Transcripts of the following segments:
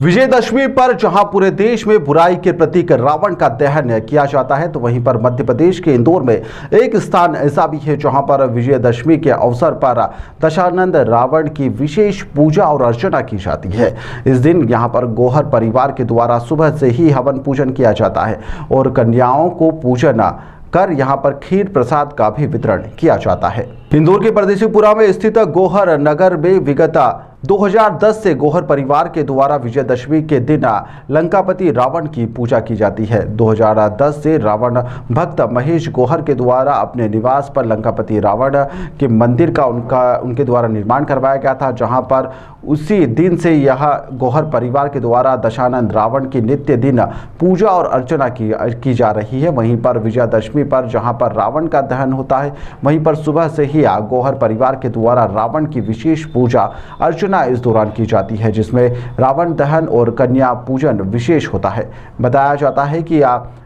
विजयदशमी पर जहां पूरे देश में बुराई के प्रतीक रावण का दहन किया जाता है, तो वहीं पर मध्य प्रदेश के इंदौर में एक स्थान ऐसा भी है जहां पर विजयदशमी के अवसर पर दशानंद रावण की विशेष पूजा और अर्चना की जाती है। इस दिन यहां पर गोहर परिवार के द्वारा सुबह से ही हवन पूजन किया जाता है और कन्याओं को पूजन कर यहां पर खीर प्रसाद का भी वितरण किया जाता है। इंदौर के परदेशीपुरा में स्थित गोहर नगर में विगत 2010 से गोहर परिवार के द्वारा विजयदशमी के दिन लंकापति रावण की पूजा की जाती है। 2010 से रावण भक्त महेश गोहर के द्वारा अपने निवास पर लंकापति रावण के मंदिर का उनके द्वारा निर्माण करवाया गया था, जहां पर उसी दिन से यह गोहर परिवार के द्वारा दशानंद रावण की नित्य दिन पूजा और अर्चना की जा रही है। वहीं पर विजयदशमी पर जहां पर रावण का दहन होता है, वहीं पर सुबह से ही गोहर परिवार के द्वारा रावण की विशेष पूजा अर्चना इस दौरान की जाती है, जिसमें रावण दहन और कन्या पूजन विशेष होता है। बताया जाता है कि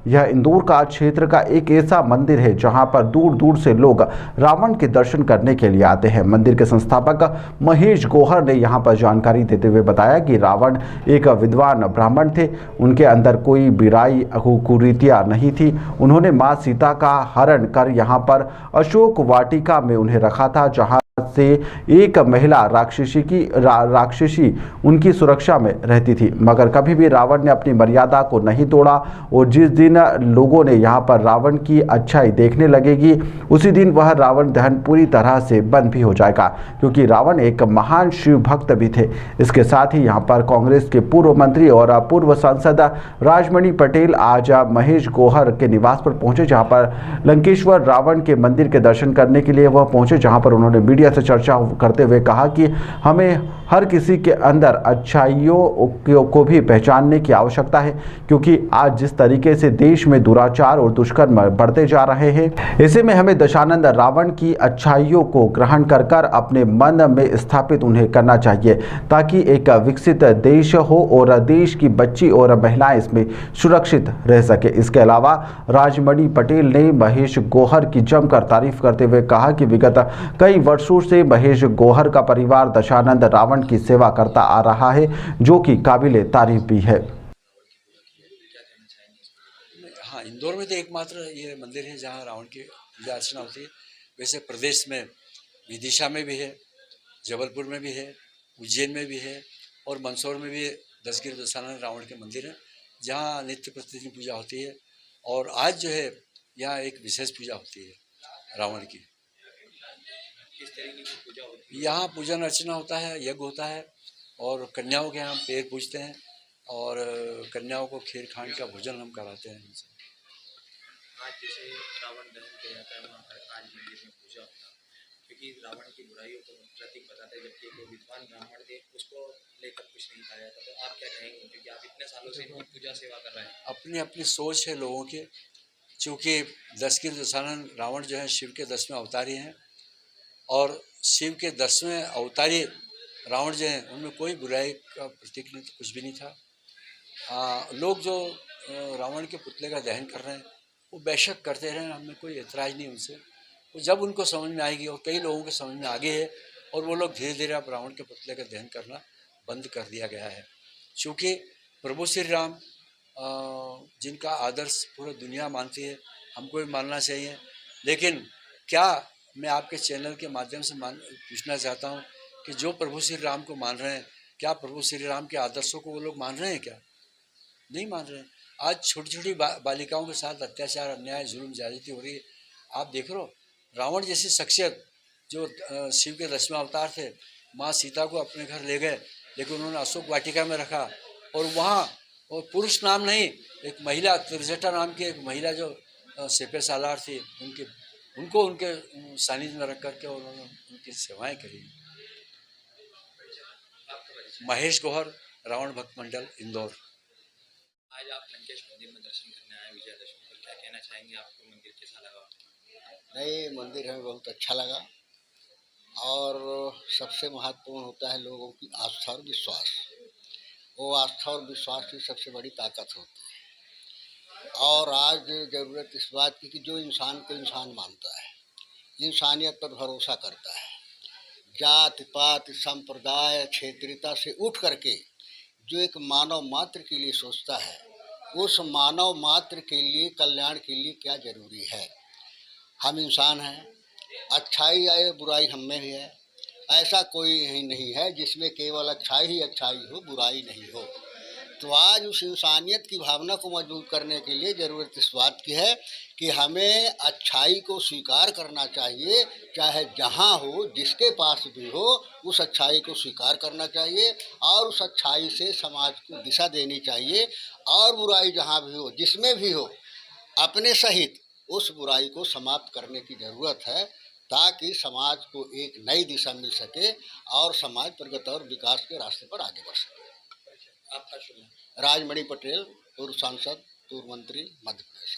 यह इंदौर का क्षेत्र का एक ऐसा मंदिर है जहां पर दूर दूर से लोग रावण के दर्शन करने के लिए आते हैं। मंदिर के संस्थापक महेश गोहर ने यहां पर जानकारी देते हुए बताया कि रावण एक विद्वान ब्राह्मण थे, उनके अंदर कोई बुराई कुरीतियां नहीं थी। उन्होंने मां सीता का हरण कर यहां पर अशोक वाटिका में उन्हें रखा था, जहां से एक महिला राक्षसी उनकी सुरक्षा में रहती थी, मगर कभी भी रावण ने अपनी मर्यादा को नहीं तोड़ा। और जिस दिन लोगों ने यहाँ पर रावण की अच्छाई देखने लगेगी, उसी दिन वह रावण दहन पूरी तरह से बंद भी हो जाएगा, क्योंकि रावण एक महान शिव भक्त भी थे। इसके साथ ही यहाँ पर कांग्रेस के पूर्व मंत्री और पूर्व सांसद राजमणि पटेल आज महेश गोहर के निवास पर पहुंचे, जहाँ पर लंकेश्वर रावण के मंदिर के दर्शन करने के लिए वह पहुंचे, जहाँ पर उन्होंने मीडिया से चर्चा करते हुए कहा कि हमें हर किसी के अंदर अच्छाइयों को भी पहचानने की आवश्यकता है, क्योंकि आज जिस तरीके से देश में दुराचार और दुष्कर्म बढ़ते जा रहे हैं, ऐसे में हमें दशानंद रावण की अच्छाइयों को ग्रहण कर कर अपने मन में स्थापित उन्हें करना चाहिए, ताकि एक विकसित देश हो और देश की बच्ची और महिलाएं इसमें सुरक्षित रह सके। इसके अलावा राजमणि पटेल ने महेश गोहर की जमकर तारीफ करते हुए कहा कि विगत कई वर्षों से महेश गोहर का परिवार दशानंद रावण की सेवा करता आ रहा है, जो कि काबिले तारीफ भी है। हाँ, इंदौर में तो एकमात्र ये मंदिर है जहाँ रावण की पूजा अर्चना होती है। वैसे प्रदेश में विदिशा में भी है, जबलपुर में भी है, उज्जैन में भी है और मंदसौर में भी 10 गिर दशानंद रावण के मंदिर हैं, जहाँ नित्य प्रतिदिन पूजा होती है। और आज जो है यहाँ एक विशेष पूजा होती है रावण की। किस तरीके की पूजा होती है? यहाँ पूजन अर्चना होता है, यज्ञ होता है और कन्याओं के यहाँ पैर पूजते हैं और कन्याओं को खीर खांड का भोजन हम कराते हैं। आज जैसे रावण दहन किया जाता है, वहाँ पर आज मंदिर में पूजा होगा, क्योंकि रावण की बुराइयों को प्रतीक बताते हैं, जबकि जो विद्वान ब्राह्मण थे उसको लेकर कुछ नहीं कहा जाता। तो आप क्या कहेंगे, क्योंकि आप इतने सालों से इनकी पूजा सेवा कर रहे हैं? अपनी अपनी सोच है लोगों की, चूँकि 10 गिर दशानंद रावण जो है शिव के 10वें अवतारी हैं और शिव के 10वें अवतारी रावण जो हैं उनमें कोई बुराई का प्रतीक नहीं, कुछ भी नहीं था। लोग जो रावण के पुतले का दहन कर रहे हैं वो बेशक करते रहें, हमें कोई एतराज़ नहीं उनसे। तो जब उनको समझ में आएगी, और कई लोगों के समझ में आ गई है, और वो लोग धीरे धीरे अब रावण के पुतले का दहन करना बंद कर दिया गया है। चूँकि प्रभु श्री राम जिनका आदर्श पूरी दुनिया मानती है, हमको भी मानना चाहिए। लेकिन क्या मैं आपके चैनल के माध्यम से पूछना चाहता हूँ कि जो प्रभु श्री राम को मान रहे हैं, क्या प्रभु श्री राम के आदर्शों को वो लोग मान रहे हैं? क्या नहीं मान रहे हैं? आज छोटी छोटी बालिकाओं के साथ अत्याचार, अन्याय, जुल्म, ज्यादती हो रही है। आप देख रहे हो, रावण जैसी शख्सियत जो शिव के 10वें अवतार थे, माँ सीता को अपने घर ले गए, लेकिन उन्होंने अशोक वाटिका में रखा और वहाँ और पुरुष नाम नहीं, एक महिला त्रिजटा नाम की एक महिला जो सेपे सालार थी, उनको उनके सानिध्य में रख करके उन्होंने उनकी सेवाएं करी। महेश गोहर, रावण भक्त मंडल, इंदौर। आज आप लंकेश मंदिर में दर्शन करने आए विजयदशमी पर, क्या कहना चाहेंगे? आपको मंदिर कैसा लगा? नहीं, मंदिर हमें बहुत अच्छा लगा और सबसे महत्वपूर्ण होता है लोगों की आस्था और विश्वास। वो आस्था और विश्वास की सबसे बड़ी ताकत होती है। और आज ज़रूरत इस बात की कि जो इंसान को इंसान मानता है, इंसानियत पर भरोसा करता है, जात पात संप्रदाय क्षेत्रीयता से उठ करके जो एक मानव मात्र के लिए सोचता है, उस मानव मात्र के लिए कल्याण के लिए क्या जरूरी है। हम इंसान हैं, अच्छाई है बुराई हम में भी है। ऐसा कोई ही नहीं है जिसमें केवल अच्छाई ही अच्छाई हो, बुराई नहीं हो। तो आज उस इंसानियत की भावना को मजबूत करने के लिए ज़रूरत इस बात की है कि हमें अच्छाई को स्वीकार करना चाहिए, चाहे जहाँ हो, जिसके पास भी हो, उस अच्छाई को स्वीकार करना चाहिए और उस अच्छाई से समाज को दिशा देनी चाहिए। और बुराई जहाँ भी हो, जिसमें भी हो, अपने सहित उस बुराई को समाप्त करने की ज़रूरत है, ताकि समाज को एक नई दिशा मिल सके और समाज प्रगति और विकास के रास्ते पर आगे बढ़ सके। आपका शुभ नाम? राजमणि पटेल, पूर्व सांसद, पूर्व मंत्री, मध्य प्रदेश।